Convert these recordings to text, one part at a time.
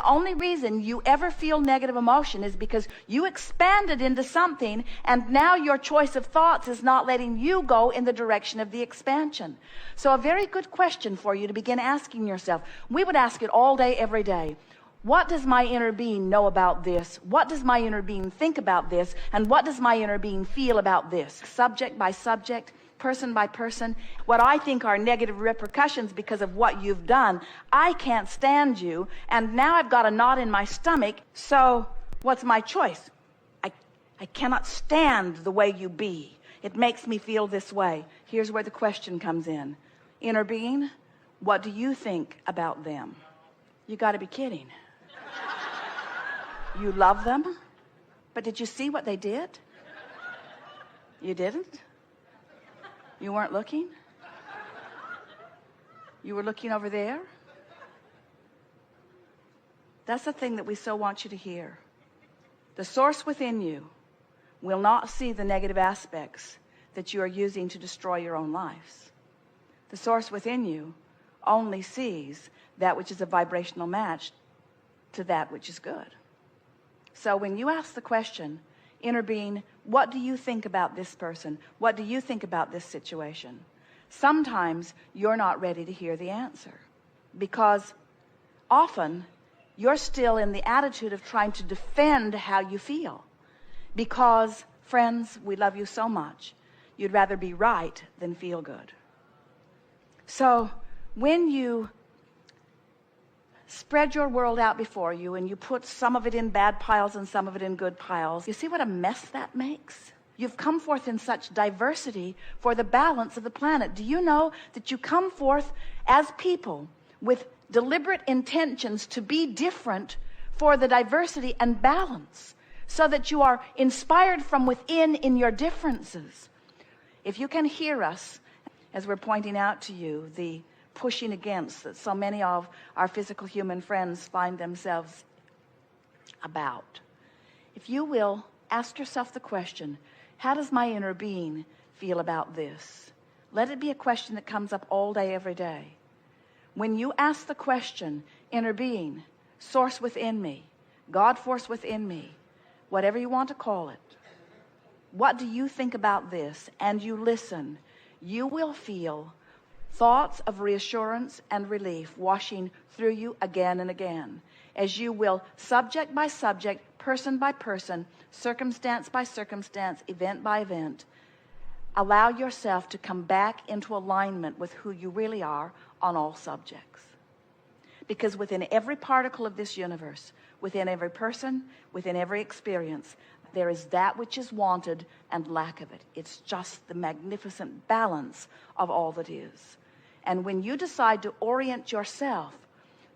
only reason you ever feel negative emotion is because you expanded into something, and now your choice of thoughts is not letting you go in the direction of the expansion. So a very good question for you to begin asking yourself. We would ask it all day, every day. What does my inner being know about this? What does my inner being think about this? And what does my inner being feel about this? Subject by subject, person by person. What I think are negative repercussions because of what you've done. I can't stand you, and now I've got a knot in my stomach. So what's my choice? I cannot stand the way you be. It makes me feel this way. Here's where the question comes in. Inner being, what do you think about them? You got to be kidding. You love them, but did you see what they did? You didn't? You weren't looking? You were looking over there? That's the thing that we so want you to hear. The source within you will not see the negative aspects that you are using to destroy your own lives. The source within you only sees that which is a vibrational match to that which is good. So when you ask the question, inner being, what do you think about this person? What do you think about this situation? Sometimes you're not ready to hear the answer, because often you're still in the attitude of trying to defend how you feel. Because, friends, we love you so much, you'd rather be right than feel good. So when you spread your world out before you and you put some of it in bad piles and some of it in good piles, you see what a mess that makes? You've come forth in such diversity for the balance of the planet. Do you know that you come forth as people with deliberate intentions to be different for the diversity and balance, so that you are inspired from within in your differences? If you can hear us as we're pointing out to you the pushing against that so many of our physical human friends find themselves about, if you will ask yourself the question, how does my inner being feel about this? Let it be a question that comes up all day, every day. When you ask the question, inner being, source within me, God force within me, whatever you want to call it, what do you think about this? And you listen, you will feel thoughts of reassurance and relief washing through you again and again, as you will, subject by subject, person by person, circumstance by circumstance, event by event, allow yourself to come back into alignment with who you really are on all subjects. Because within every particle of this universe, within every person, within every experience, there is that which is wanted and lack of it. It's just the magnificent balance of all that is. And when you decide to orient yourself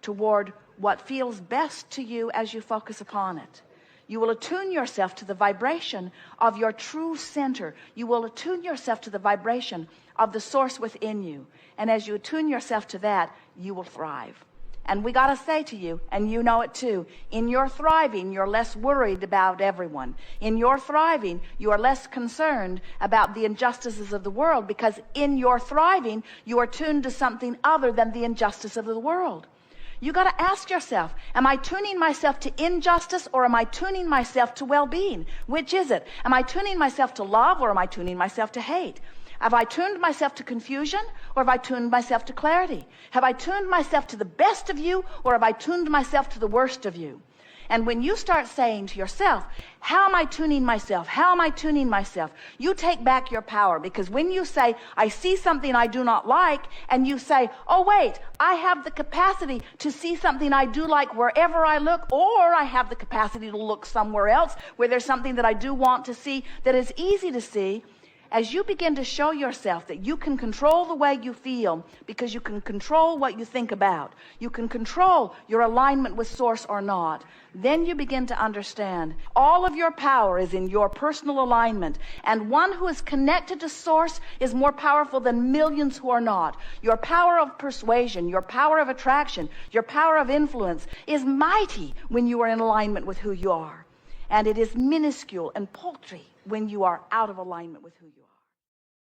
toward what feels best to you as you focus upon it, you will attune yourself to the vibration of your true center. You will attune yourself to the vibration of the source within you. And as you attune yourself to that, you will thrive. And we got to say to you, and you know it too, in your thriving, you're less worried about everyone. In your thriving, you are less concerned about the injustices of the world, because in your thriving, you are tuned to something other than the injustice of the world. You got to ask yourself, am I tuning myself to injustice, or am I tuning myself to well-being? Which is it? Am I tuning myself to love, or am I tuning myself to hate? Have I tuned myself to confusion, or have I tuned myself to clarity? Have I tuned myself to the best of you, or have I tuned myself to the worst of you? And when you start saying to yourself, how am I tuning myself? How am I tuning myself? You take back your power, because when you say, I see something I do not like, and you say, oh wait, I have the capacity to see something I do like wherever I look, or I have the capacity to look somewhere else where there's something that I do want to see that is easy to see. As you begin to show yourself that you can control the way you feel, because you can control what you think about, you can control your alignment with source or not, then you begin to understand all of your power is in your personal alignment. And one who is connected to source is more powerful than millions who are not. Your power of persuasion, your power of attraction, your power of influence is mighty when you are in alignment with who you are. And it is minuscule and paltry when you are out of alignment with who you are.